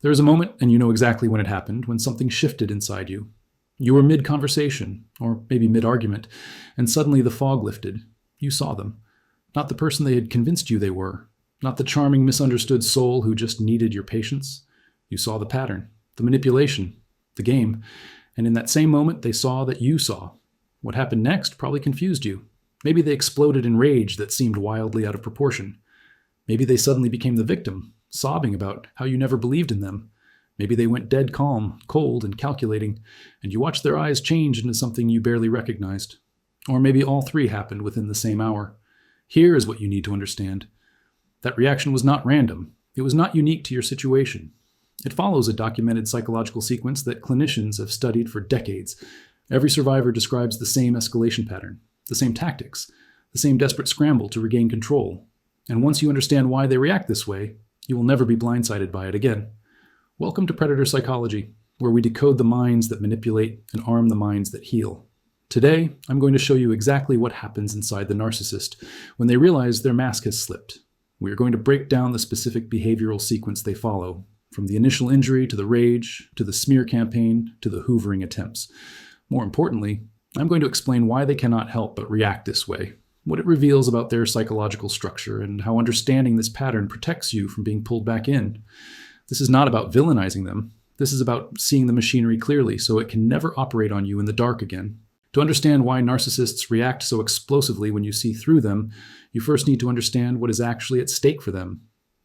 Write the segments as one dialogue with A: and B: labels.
A: There is a moment, and you know exactly when it happened, when something shifted inside you. You were mid-conversation, or maybe mid-argument, and suddenly the fog lifted. You saw them. Not the person they had convinced you they were. Not the charming, misunderstood soul who just needed your patience. You saw the pattern, the manipulation, the game, and in that same moment they saw that you saw. What happened next probably confused you. Maybe they exploded in rage that seemed wildly out of proportion. Maybe they suddenly became the victim, sobbing about how you never believed in them. Maybe they went dead calm, cold, and calculating, and you watched their eyes change into something you barely recognized. Or maybe all three happened within the same hour. Here is what you need to understand. That reaction was not random. It was not unique to your situation. It follows a documented psychological sequence that clinicians have studied for decades. Every survivor describes the same escalation pattern, the same tactics, the same desperate scramble to regain control. And once you understand why they react this way, you will never be blindsided by it again. Welcome to Predator Psychology, where we decode the minds that manipulate and arm the minds that heal. Today, I'm going to show you exactly what happens inside the narcissist when they realize their mask has slipped. We are going to break down the specific behavioral sequence they follow, from the initial injury to the rage, to the smear campaign, to the hoovering attempts. More importantly, I'm going to explain why they cannot help but react this way, what it reveals about their psychological structure, and how understanding this pattern protects you from being pulled back in. This is not about villainizing them. This is about seeing the machinery clearly so it can never operate on you in the dark again. To understand why narcissists react so explosively when you see through them, you first need to understand what is actually at stake for them.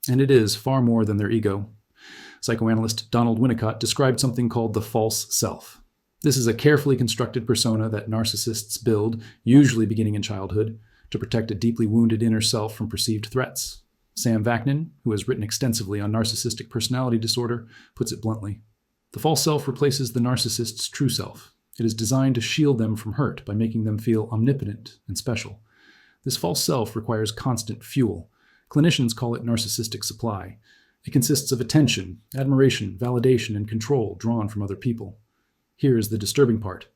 A: And it is far more than their ego. Psychoanalyst Donald Winnicott described something called the false self. This is a carefully constructed persona that narcissists build, usually beginning in childhood, to protect a deeply wounded inner self from perceived threats. Sam Vaknin, who has written extensively on narcissistic personality disorder, puts it bluntly. The false self replaces the narcissist's true self. It is designed to shield them from hurt by making them feel omnipotent and special. This false self requires constant fuel. Clinicians call it narcissistic supply. It consists of attention, admiration, validation, and control drawn from other people. Here is the disturbing part.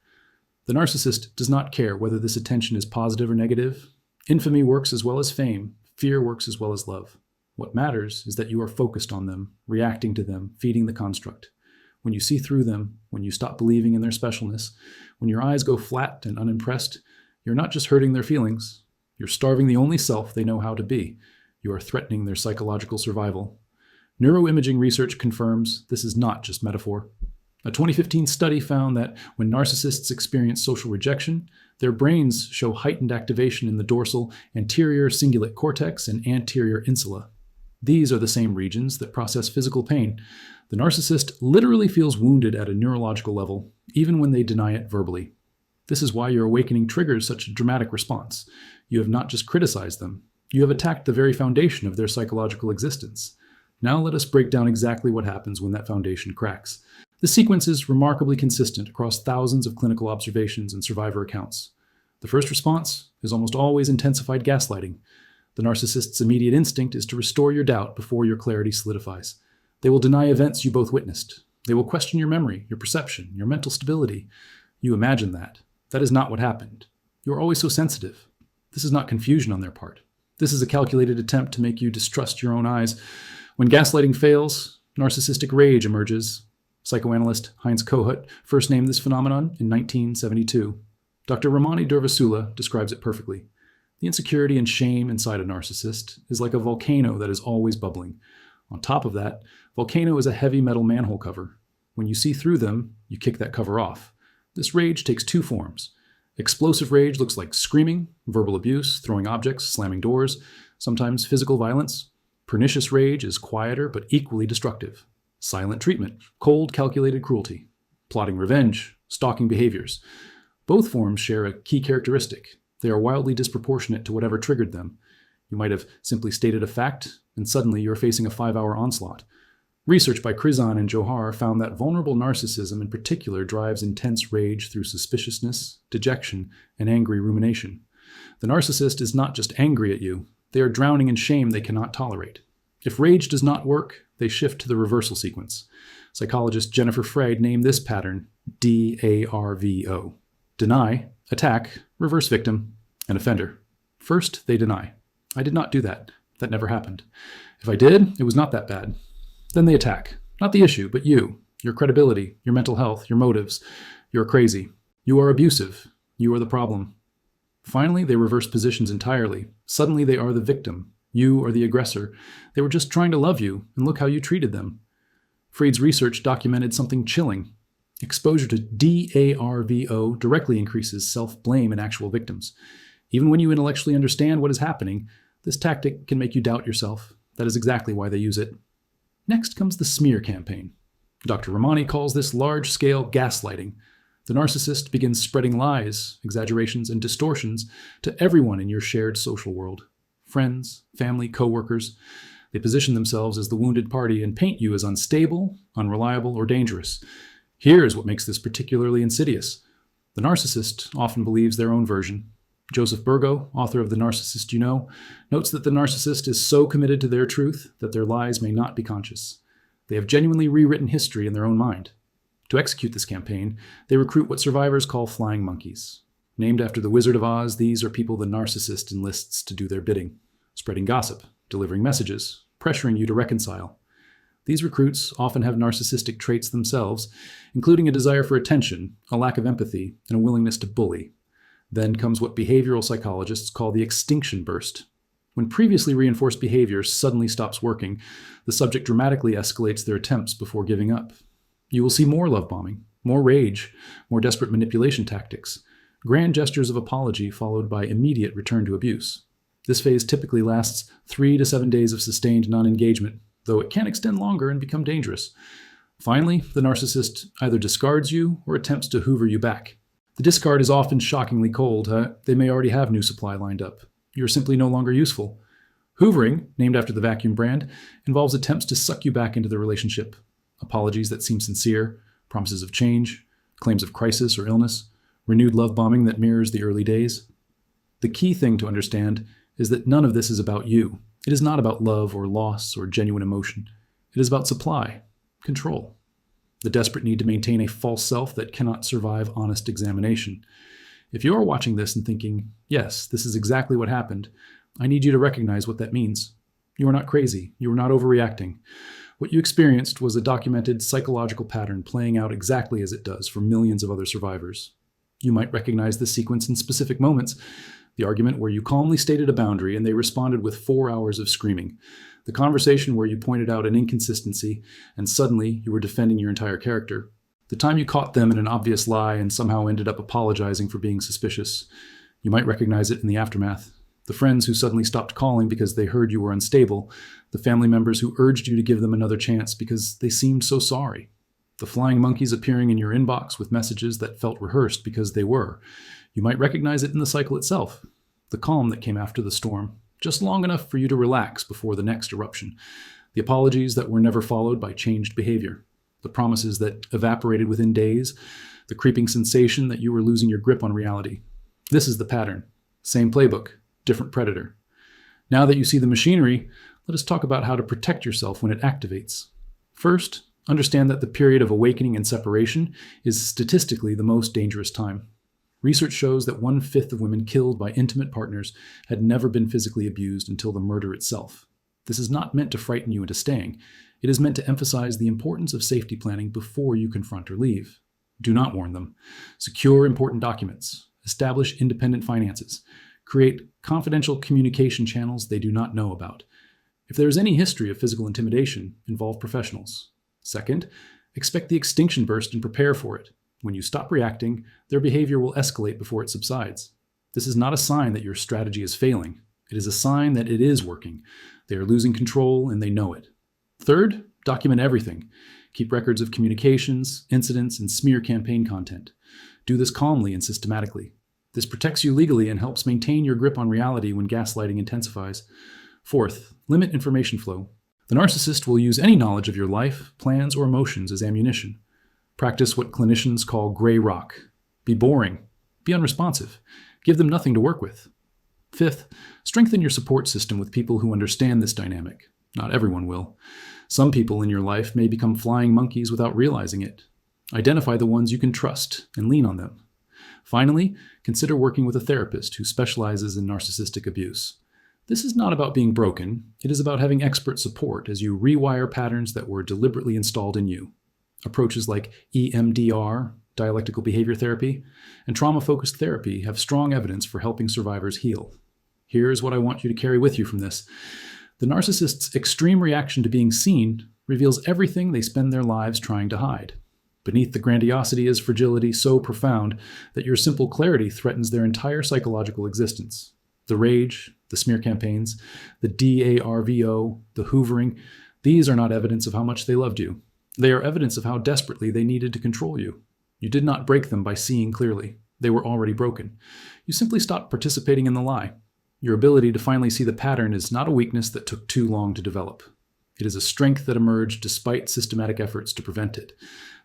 A: The narcissist does not care whether this attention is positive or negative. Infamy works as well as fame. Fear works as well as love. What matters is that you are focused on them, reacting to them, feeding the construct. When you see through them, when you stop believing in their specialness, when your eyes go flat and unimpressed, you're not just hurting their feelings. You're starving the only self they know how to be. You are threatening their psychological survival. Neuroimaging research confirms this is not just metaphor. A 2015 study found that when narcissists experience social rejection, their brains show heightened activation in the dorsal anterior cingulate cortex and anterior insula. These are the same regions that process physical pain. The narcissist literally feels wounded at a neurological level, even when they deny it verbally. This is why your awakening triggers such a dramatic response. You have not just criticized them, you have attacked the very foundation of their psychological existence. Now let us break down exactly what happens when that foundation cracks. The sequence is remarkably consistent across thousands of clinical observations and survivor accounts. The first response is almost always intensified gaslighting. The narcissist's immediate instinct is to restore your doubt before your clarity solidifies. They will deny events you both witnessed. They will question your memory, your perception, your mental stability. You imagine that. That is not what happened. You are always so sensitive. This is not confusion on their part. This is a calculated attempt to make you distrust your own eyes. When gaslighting fails, narcissistic rage emerges. Psychoanalyst Heinz Kohut first named this phenomenon in 1972. Dr. Ramani Durvasula describes it perfectly. The insecurity and shame inside a narcissist is like a volcano that is always bubbling. On top of that, volcano is a heavy metal manhole cover. When you see through them, you kick that cover off. This rage takes two forms. Explosive rage looks like screaming, verbal abuse, throwing objects, slamming doors, sometimes physical violence. Pernicious rage is quieter but equally destructive. Silent treatment, cold, calculated cruelty, plotting revenge, stalking behaviors. Both forms share a key characteristic. They are wildly disproportionate to whatever triggered them. You might have simply stated a fact, and suddenly you're facing a 5-hour onslaught. Research by Krizan and Johar found that vulnerable narcissism in particular drives intense rage through suspiciousness, dejection, and angry rumination. The narcissist is not just angry at you. They are drowning in shame they cannot tolerate. If rage does not work, they shift to the reversal sequence. Psychologist Jennifer Freyd named this pattern DARVO. Deny, attack, reverse victim, and offender. First, they deny. I did not do that. That never happened. If I did, it was not that bad. Then they attack. Not the issue, but you, your credibility, your mental health, your motives. You're crazy. You are abusive. You are the problem. Finally, they reverse positions entirely. Suddenly they are the victim. You are the aggressor. They were just trying to love you, and look how you treated them. Freud's research documented something chilling. Exposure to DARVO directly increases self-blame in actual victims. Even when you intellectually understand what is happening, this tactic can make you doubt yourself. That is exactly why they use it. Next comes the smear campaign. Dr. Ramani calls this large-scale gaslighting. The narcissist begins spreading lies, exaggerations, and distortions to everyone in your shared social world. Friends, family, co-workers. They position themselves as the wounded party and paint you as unstable, unreliable, or dangerous. Here is what makes this particularly insidious. The narcissist often believes their own version. Joseph Burgo, author of The Narcissist You Know, notes that the narcissist is so committed to their truth that their lies may not be conscious. They have genuinely rewritten history in their own mind. To execute this campaign, they recruit what survivors call flying monkeys. Named after the Wizard of Oz, these are people the narcissist enlists to do their bidding, spreading gossip, delivering messages, pressuring you to reconcile. These recruits often have narcissistic traits themselves, including a desire for attention, a lack of empathy, and a willingness to bully. Then comes what behavioral psychologists call the extinction burst. When previously reinforced behavior suddenly stops working, the subject dramatically escalates their attempts before giving up. You will see more love bombing, more rage, more desperate manipulation tactics, grand gestures of apology followed by immediate return to abuse. This phase typically lasts 3 to 7 days of sustained non-engagement, though it can extend longer and become dangerous. Finally, the narcissist either discards you or attempts to hoover you back. The discard is often shockingly cold. They may already have new supply lined up. You're simply no longer useful. Hoovering, named after the vacuum brand, involves attempts to suck you back into the relationship. Apologies that seem sincere, promises of change, claims of crisis or illness, renewed love bombing that mirrors the early days. The key thing to understand is that none of this is about you. It is not about love or loss or genuine emotion. It is about supply, control, the desperate need to maintain a false self that cannot survive honest examination. If you are watching this and thinking, yes, this is exactly what happened, I need you to recognize what that means. You are not crazy. You are not overreacting. What you experienced was a documented psychological pattern playing out exactly as it does for millions of other survivors. You might recognize this sequence in specific moments. The argument where you calmly stated a boundary and they responded with 4 hours of screaming. The conversation where you pointed out an inconsistency and suddenly you were defending your entire character. The time you caught them in an obvious lie and somehow ended up apologizing for being suspicious. You might recognize it in the aftermath. The friends who suddenly stopped calling because they heard you were unstable. The family members who urged you to give them another chance because they seemed so sorry. The flying monkeys appearing in your inbox with messages that felt rehearsed because they were. You might recognize it in the cycle itself. The calm that came after the storm. Just long enough for you to relax before the next eruption. The apologies that were never followed by changed behavior. The promises that evaporated within days. The creeping sensation that you were losing your grip on reality. This is the pattern. Same playbook, different predator. Now that you see the machinery, let us talk about how to protect yourself when it activates. First, understand that the period of awakening and separation is statistically the most dangerous time. Research shows that 1/5 of women killed by intimate partners had never been physically abused until the murder itself. This is not meant to frighten you into staying. It is meant to emphasize the importance of safety planning before you confront or leave. Do not warn them. Secure important documents. Establish independent finances. Create confidential communication channels they do not know about. If there is any history of physical intimidation, involve professionals. Second, expect the extinction burst and prepare for it. When you stop reacting, their behavior will escalate before it subsides. This is not a sign that your strategy is failing. It is a sign that it is working. They are losing control and they know it. Third, document everything. Keep records of communications, incidents, and smear campaign content. Do this calmly and systematically. This protects you legally and helps maintain your grip on reality when gaslighting intensifies. Fourth, limit information flow. The narcissist will use any knowledge of your life, plans, or emotions as ammunition. Practice what clinicians call gray rock. Be boring. Be unresponsive. Give them nothing to work with. Fifth, strengthen your support system with people who understand this dynamic. Not everyone will. Some people in your life may become flying monkeys without realizing it. Identify the ones you can trust and lean on them. Finally, consider working with a therapist who specializes in narcissistic abuse. This is not about being broken. It is about having expert support as you rewire patterns that were deliberately installed in you. Approaches like EMDR, dialectical behavior therapy, and trauma-focused therapy have strong evidence for helping survivors heal. Here's what I want you to carry with you from this. The narcissist's extreme reaction to being seen reveals everything they spend their lives trying to hide. Beneath the grandiosity is fragility so profound that your simple clarity threatens their entire psychological existence. The rage, the smear campaigns, the DARVO, the hoovering, these are not evidence of how much they loved you. They are evidence of how desperately they needed to control you. You did not break them by seeing clearly. They were already broken. You simply stopped participating in the lie. Your ability to finally see the pattern is not a weakness that took too long to develop. It is a strength that emerged despite systematic efforts to prevent it.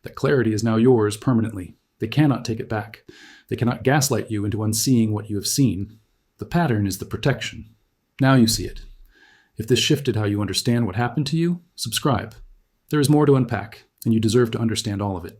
A: That clarity is now yours permanently. They cannot take it back. They cannot gaslight you into unseeing what you have seen. The pattern is the protection. Now you see it. If this shifted how you understand what happened to you, subscribe. There is more to unpack, and you deserve to understand all of it.